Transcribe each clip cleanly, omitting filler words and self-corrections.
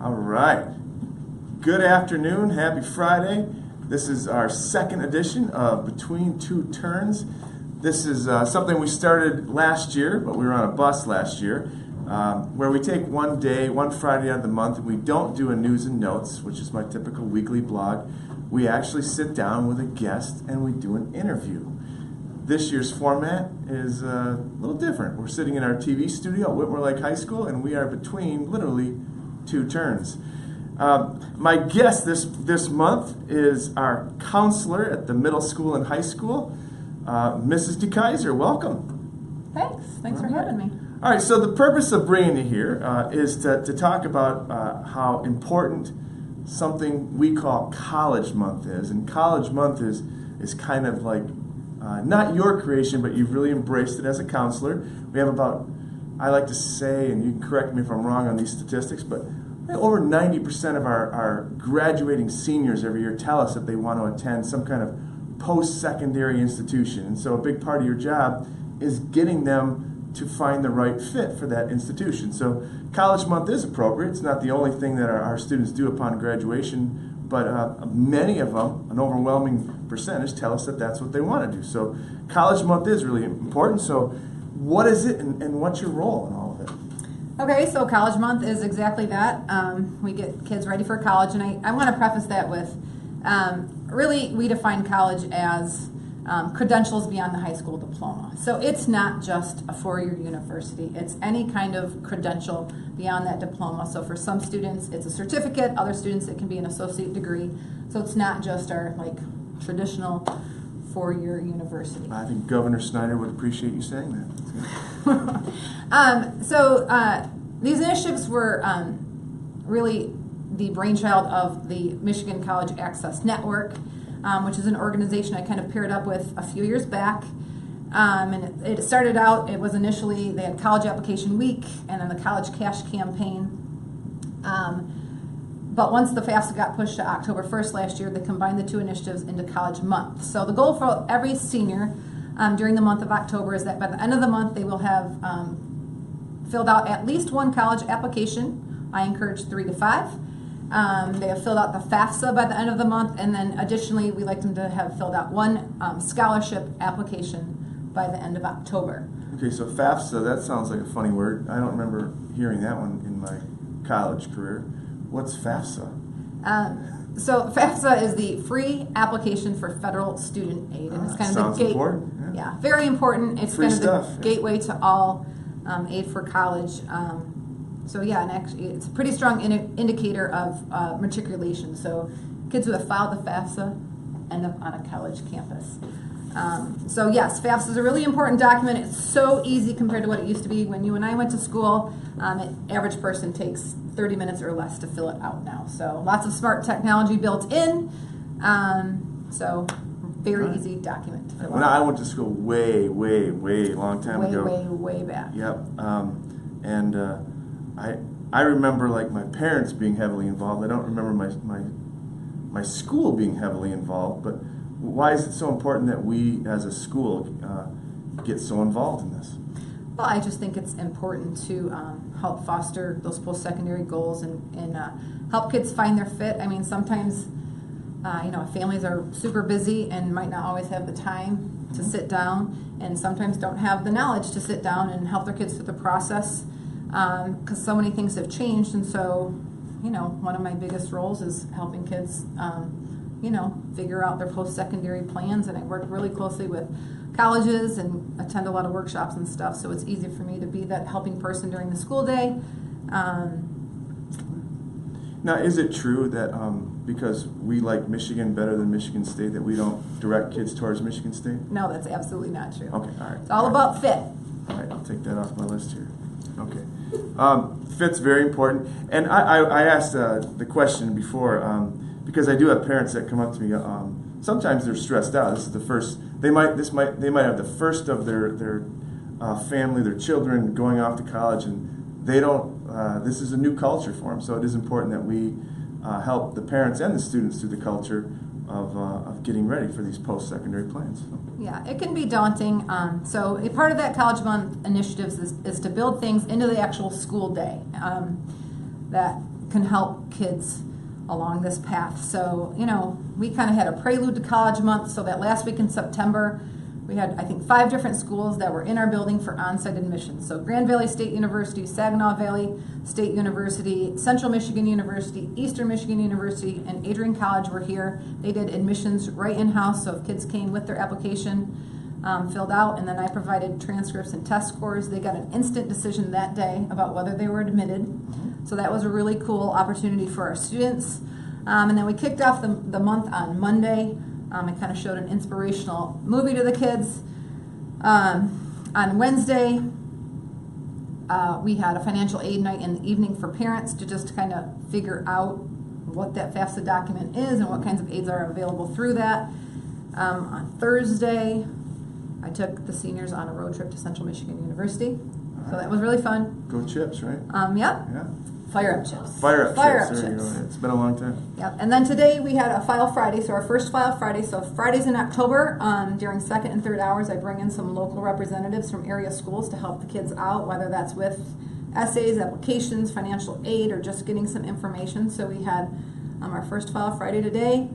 All right. Good afternoon. Happy Friday. This is our second edition of Between Two Terns. This is something we started last year, but we were on a bus last year, where we take one day, one Friday out of the month, and we don't do a news and notes, which is my typical weekly blog. We actually sit down with a guest and we do an interview. This year's format is a little different. We're sitting in our TV studio at Whitmore Lake High School, and we are between literally two terns. My guest this month is our counselor at the middle school and high school, Mrs. DeKeyser. Welcome. Thanks for having me. All right, so the purpose of bringing you here is to talk about how important something we call College Month is. And College Month is kind of like not your creation, but you've really embraced it as a counselor. We have about, I like to say, and you can correct me if I'm wrong on these statistics, but over 90% of our graduating seniors every year tell us that they want to attend some kind of post-secondary institution. And so a big part of your job is getting them to find the right fit for that institution. So College Month is appropriate. It's not the only thing that our students do upon graduation, but many of them, an overwhelming percentage, tell us that that's what they want to do. So College Month is really important. So what is it and what's your role in all of it? Okay, so College Month is exactly that. We get kids ready for college, and I want to preface that with really we define college as credentials beyond the high school diploma. So it's not just a four-year university. It's any kind of credential beyond that diploma. So for some students, it's a certificate. Other students, it can be an associate degree. So it's not just our traditional four-year university. I think Governor Snyder would appreciate you saying that. These initiatives were really the brainchild of the Michigan College Access Network, which is an organization I kind of paired up with a few years back. And it started out, it was initially, they had College Application Week and then the College Cash Campaign. But once the FAFSA got pushed to October 1st last year, they combined the two initiatives into College Month. So the goal for every senior during the month of October is that by the end of the month, they will have filled out at least one college application. I encourage 3 to 5. They have filled out the FAFSA by the end of the month, and then additionally, we like them to have filled out one scholarship application by the end of October. Okay, so FAFSA, that sounds like a funny word. I don't remember hearing that one in my college career. What's FAFSA? So FAFSA is the free application for federal student aid, and it's kind of the important. Yeah, very important. It's free kind of stuff, the gateway to all aid for college. So yeah, and actually, it's a pretty strong indicator of matriculation. So kids who have filed the FAFSA end up on a college campus. So yes, FAFSA is a really important document. It's so easy compared to what it used to be when you and I went to school. An average person takes 30 minutes or less to fill it out now. So lots of smart technology built in. So very easy document to fill out. When I went to school way long time ago. Way back. Yep. I remember like my parents being heavily involved. I don't remember my school being heavily involved, but why is it so important that we as a school get so involved in this? Well, I just think it's important to help foster those post-secondary goals and help kids find their fit. I mean, sometimes, families are super busy and might not always have the time to sit down, and sometimes don't have the knowledge to sit down and help their kids through the process because so many things have changed. And so, one of my biggest roles is helping kids, figure out their post-secondary plans, and I work really closely with colleges and attend a lot of workshops and stuff, so it's easy for me to be that helping person during the school day. Now, is it true that because we like Michigan better than Michigan State, that we don't direct kids towards Michigan State? No, that's absolutely not true. Okay, all right. It's all about fit. All right, I'll take that off my list here. Okay. Fit's very important. And I asked the question before because I do have parents that come up to me. Sometimes they're stressed out. This is the first. They might have the first of their family, their children going off to college, and they don't. This is a new culture for them, so it is important that we help the parents and the students through the culture of getting ready for these post-secondary plans. Yeah, it can be daunting. So a part of that College Month initiatives is to build things into the actual school day that can help kids along this path. So, we kind of had a prelude to College Month. So that last week in September, we had, I think, 5 different schools that were in our building for on-site admissions. So Grand Valley State University, Saginaw Valley State University, Central Michigan University, Eastern Michigan University, and Adrian College were here. They did admissions right in-house, so if kids came with their application filled out, and then I provided transcripts and test scores. They got an instant decision that day about whether they were admitted. So that was a really cool opportunity for our students. And then we kicked off the month on Monday. I kind of showed an inspirational movie to the kids. On Wednesday, we had a financial aid night in the evening for parents to just kind of figure out what that FAFSA document is and what kinds of aids are available through that. On Thursday, I took the seniors on a road trip to Central Michigan University. So that was really fun. Go Chips, right? Yep. Yeah. Fire Up Chips. Fire Up Chips. There you Chips. go. It's been a long time. Yep. And then today we had a File Friday, so our first File Friday. So Fridays in October, during second and third hours, I bring in some local representatives from area schools to help the kids out, whether that's with essays, applications, financial aid, or just getting some information. So we had our first File Friday today.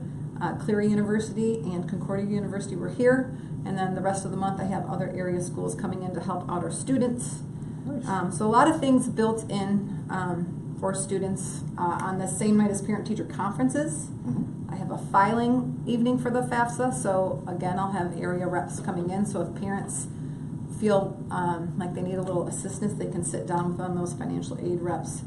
Cleary University and Concordia University were here. And then the rest of the month I have other area schools coming in to help out our students. Nice. So a lot of things built in for students on the same night as parent-teacher conferences. Mm-hmm. I have a filing evening for the FAFSA, so again, I'll have area reps coming in, so if parents feel like they need a little assistance, they can sit down with those financial aid reps,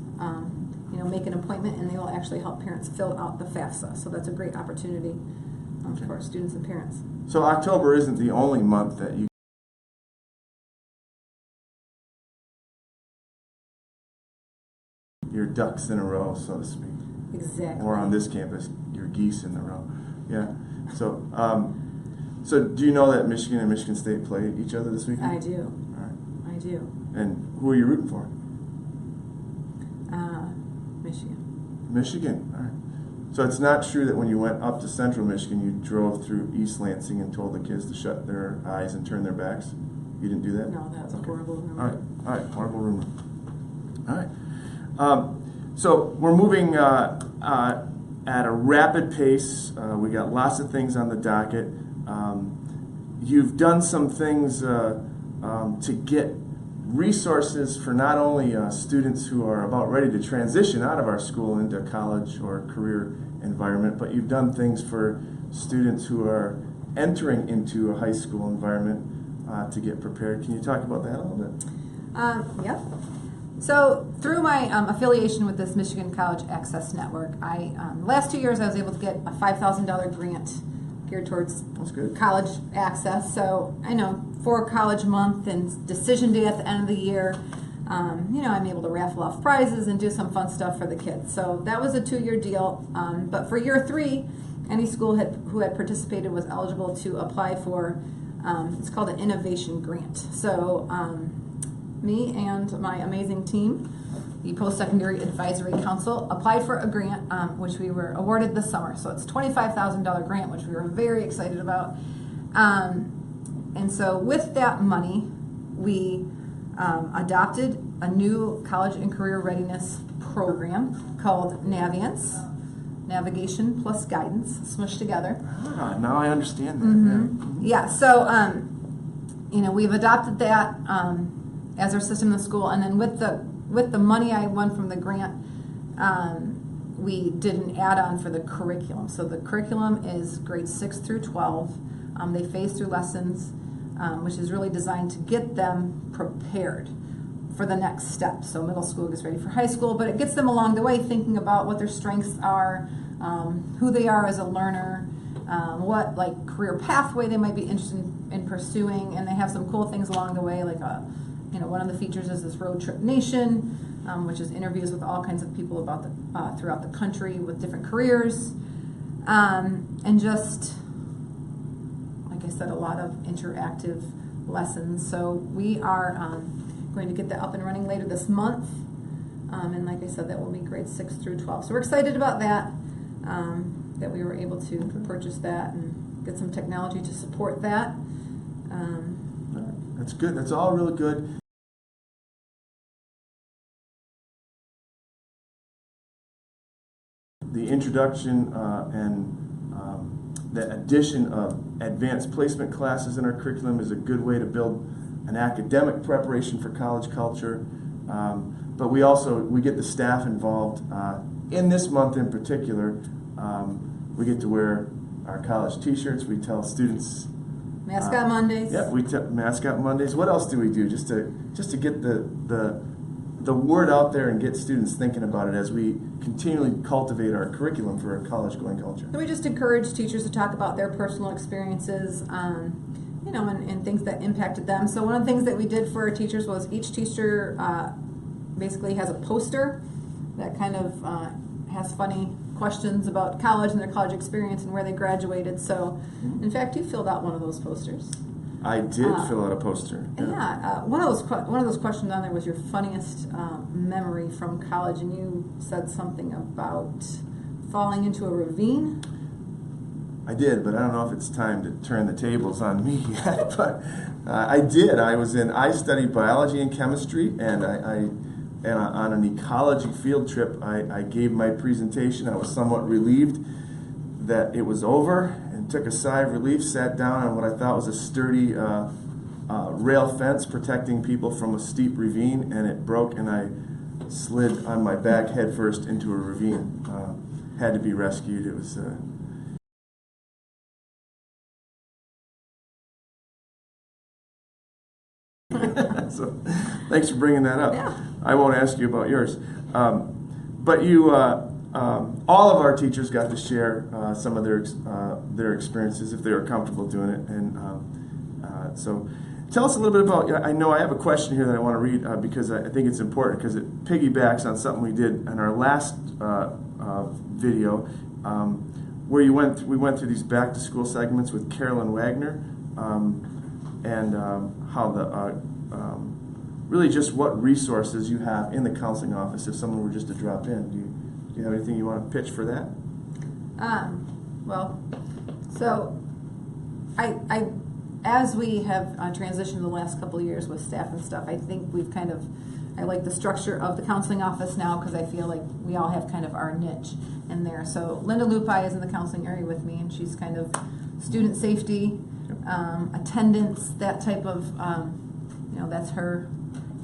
make an appointment, and they will actually help parents fill out the FAFSA. So that's a great opportunity for our students and parents. So October isn't the only month that you your ducks in a row, so to speak. Exactly. Or on this campus, your geese in a row. Yeah. So, so do you know that Michigan and Michigan State play each other this weekend? I do. All right. I do. And who are you rooting for? Michigan. Michigan. All right. So it's not true that when you went up to Central Michigan, you drove through East Lansing and told the kids to shut their eyes and turn their backs? You didn't do that? No, that's a horrible rumor. All right. Horrible rumor. All right. So we're moving at a rapid pace. We got lots of things on the docket. You've done some things to get resources for not only students who are about ready to transition out of our school into college or career environment, but you've done things for students who are entering into a high school environment to get prepared. Can you talk about that a little bit? Yep. So through my affiliation with this Michigan College Access Network, the last 2 years I was able to get a $5,000 grant geared towards college access. So I know for College Month and decision day at the end of the year, I'm able to raffle off prizes and do some fun stuff for the kids. So that was a 2-year deal. But for year 3, any school who had participated was eligible to apply for, it's called an innovation grant. So me and my amazing team, the Post-Secondary Advisory Council, applied for a grant, which we were awarded this summer. So it's a $25,000 grant, which we were very excited about. And so with that money, we adopted a new college and career readiness program called Naviance, Navigation Plus Guidance, smushed together. Now I understand that. Mm-hmm. Yeah, so, we've adopted that as our system in the school, and then with the money I won from the grant, we did an add-on for the curriculum. So the curriculum is grades 6 through 12. They phase through lessons, which is really designed to get them prepared for the next step. So middle school gets ready for high school, but it gets them along the way thinking about what their strengths are, who they are as a learner, what career pathway they might be interested in pursuing, and they have some cool things along the way, like one of the features is this Road Trip Nation, which is interviews with all kinds of people about throughout the country with different careers, and just, like I said, a lot of interactive lessons. So we are going to get that up and running later this month, and like I said, that will be grades 6 through 12. So we're excited about that, that we were able to purchase that and get some technology to support that. That's good. That's all really good. the introduction and the addition of advanced placement classes in our curriculum is a good way to build an academic preparation for college culture. But we get the staff involved. In this month in particular, we get to wear our college T-shirts. We tell students Mascot Mondays. Yep, Mascot Mondays. What else do we do just to get the word out there and get students thinking about it as we continually cultivate our curriculum for a college-going culture? So we just encourage teachers to talk about their personal experiences, and things that impacted them. So one of the things that we did for our teachers was each teacher basically has a poster that kind of has funny questions about college and their college experience and where they graduated. So, in fact, you filled out one of those posters. I did fill out a poster. Yeah, one of those questions on there was your funniest memory from college, and you said something about falling into a ravine. I did, but I don't know if it's time to turn the tables on me yet. But I did. I studied biology and chemistry, and on an ecology field trip, I gave my presentation. I was somewhat relieved that it was over and took a sigh of relief, sat down on what I thought was a sturdy rail fence protecting people from a steep ravine, and it broke, and I slid on my back headfirst into a ravine. Had to be rescued. It was... So, thanks for bringing that up. Yeah. I won't ask you about yours, but you, all of our teachers got to share some of their experiences if they were comfortable doing it, and so tell us a little bit about. I know I have a question here that I want to read because I think it's important because it piggybacks on something we did in our last video, where we went through these back to school segments with Carolyn Wagner, and how the really just what resources you have in the counseling office if someone were just to drop in. Do you have anything you want to pitch for that? Well, so I as we have transitioned the last couple of years with staff and stuff, I think I like the structure of the counseling office now because I feel like we all have kind of our niche in there. So Linda Lupi is in the counseling area with me, and she's kind of student safety, attendance, that type of, that's her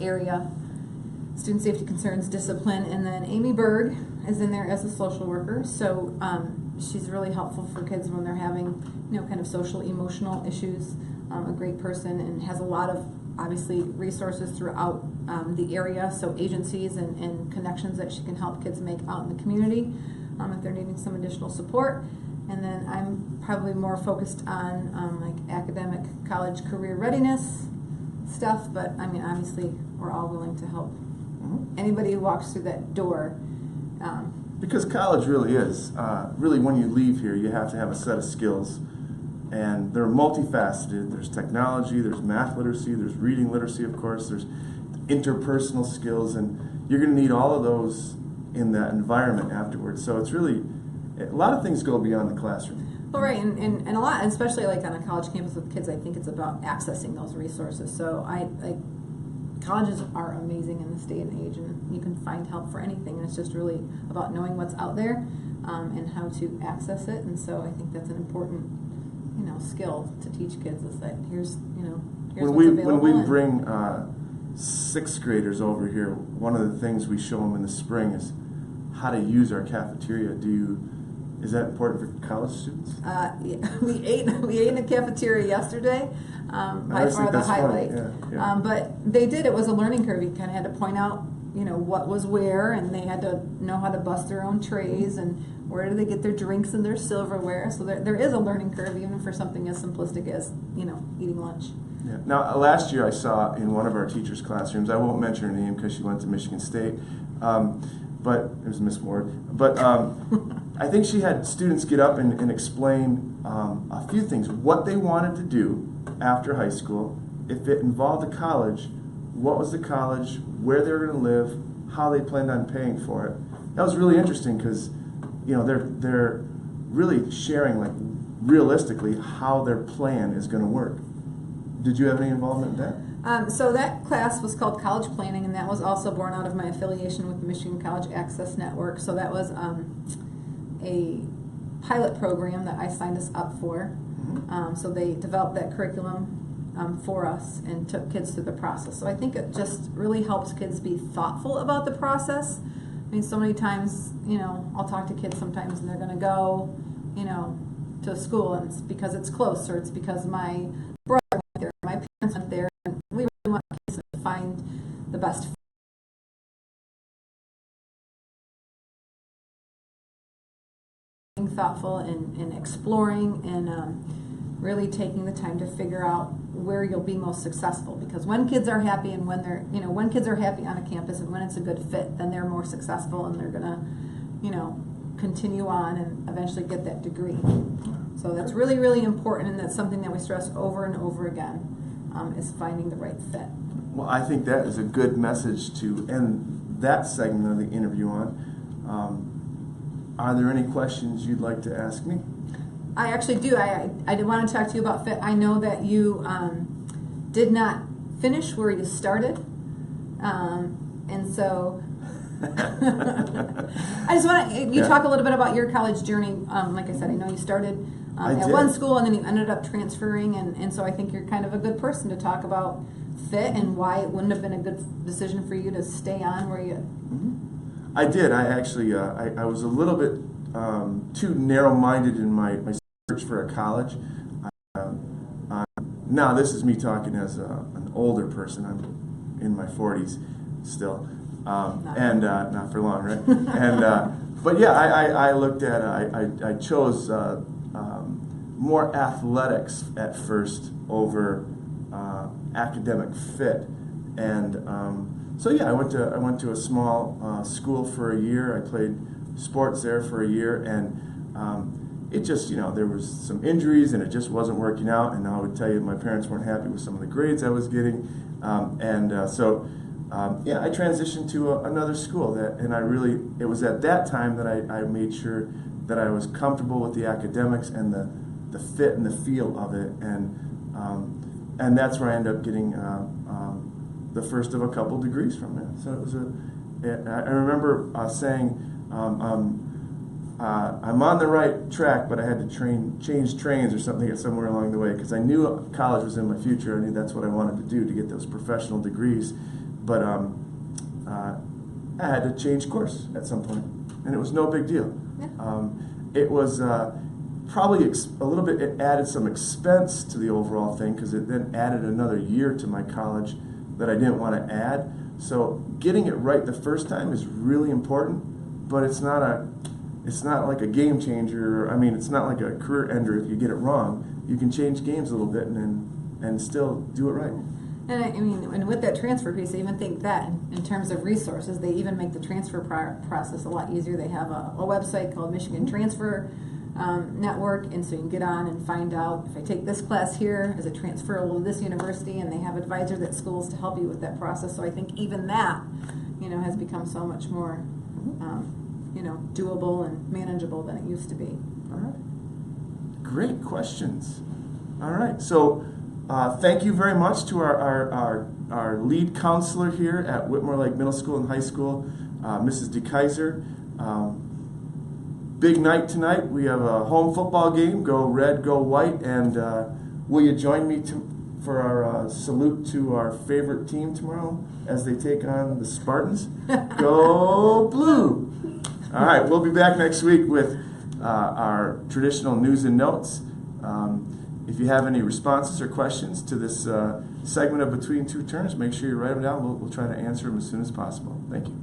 area. Student safety concerns, discipline, and then Amy Berg is in there as a social worker. So she's really helpful for kids when they're having, kind of social, emotional issues. A great person and has a lot of, obviously, resources throughout the area. So agencies and connections that she can help kids make out in the community if they're needing some additional support. And then I'm probably more focused on like academic college career readiness stuff, but I mean, obviously, we're all willing to help anybody who walks through that door. Because college really is, really when you leave here, you have to have a set of skills, and they're multifaceted. There's technology, there's math literacy, there's reading literacy, of course, there's interpersonal skills, and you're going to need all of those in that environment afterwards. So it's really, a lot of things go beyond the classroom. Well, right, and a lot, especially like on a college campus with kids, I think it's about accessing those resources. So colleges are amazing in this day and age, and you can find help for anything. And it's just really about knowing what's out there and how to access it. And so I think that's an important, skill to teach kids is that here's what's available. When we bring sixth graders over here, one of the things we show them in the spring is how to use our cafeteria. Is that important for college students? Yeah, we ate in the cafeteria yesterday. By far the highlight. Yeah. But they did. It was a learning curve. You kind of had to point out, what was where, and they had to know how to bust their own trays and where do they get their drinks and their silverware. So there is a learning curve, even for something as simplistic as eating lunch. Yeah. Now, last year I saw in one of our teachers' classrooms. I won't mention her name because she went to Michigan State, but it was Miss Ward. But I think she had students get up and explain a few things, what they wanted to do after high school. If it involved a college, what was the college, where they were going to live, how they planned on paying for it. That was really interesting because they're really sharing like realistically how their plan is going to work. Did you have any involvement in that? So that class was called College Planning, and that was also born out of my affiliation with the Michigan College Access Network. So that was a pilot program that I signed us up for. So they developed that curriculum for us and took kids through the process. So I think it just really helps kids be thoughtful about the process. I mean, so many times, I'll talk to kids sometimes and they're going to go, to school, and it's because it's close, or it's because my brother went there, my parents went there, and we really want kids to find the best. Being thoughtful and exploring and really taking the time to figure out where you'll be most successful, because when kids are happy and when they're when kids are happy on a campus and when it's a good fit, then they're more successful and they're gonna continue on and eventually get that degree. So that's really, really important, and that's something that we stress over and over again, is finding the right fit. Well, I think that is a good message to end that segment of the interview on. Are there any questions you'd like to ask me? I actually do. I did want to talk to you about fit. I know that you did not finish where you started, and so I just want to talk a little bit about your college journey. Like I said, I know you started at one school and then you ended up transferring, and so I think you're kind of a good person to talk about fit and why it wouldn't have been a good decision for you to stay on where you. Mm-hmm. I did. I actually I was a little bit too narrow-minded in my search for a college. Now this is me talking as an older person. I'm in my 40s still. And not for long, right? And but yeah, I looked at I chose more athletics at first over academic fit, and so yeah, I went to a small school for a year. I played sports there for a year, and it just there was some injuries and it just wasn't working out. And I would tell you, my parents weren't happy with some of the grades I was getting, so. I transitioned to another school, and it was at that time that I made sure that I was comfortable with the academics and the fit and the feel of it, and that's where I ended up getting the first of a couple degrees from it. So it was I remember saying, I'm on the right track, but I had to change trains or something somewhere along the way, because I knew college was in my future. I knew that's what I wanted to do, to get those professional degrees. But I had to change course at some point, and it was no big deal. Yeah. It was probably a little bit, it added some expense to the overall thing, because it then added another year to my college that I didn't want to add. So getting it right the first time is really important, but it's not like a game changer. I mean, it's not like a career ender if you get it wrong. You can change games a little bit and still do it right. And and with that transfer piece, I even think that in terms of resources, they even make the transfer process a lot easier. They have a website called Michigan Transfer Network, and so you can get on and find out, if I take this class here, is it transferable to this university? And they have advisors at schools to help you with that process. So I think even that, has become so much more, doable and manageable than it used to be. All right. Great questions. All right. So. Thank you very much to our lead counselor here at Whitmore Lake Middle School and High School, Mrs. DeKeyser. Big night tonight. We have a home football game. Go red, go white. And will you join me for our salute to our favorite team tomorrow as they take on the Spartans? Go blue! All right, we'll be back next week with our traditional news and notes. If you have any responses or questions to this segment of Between Two Terns, make sure you write them down. We'll try to answer them as soon as possible. Thank you.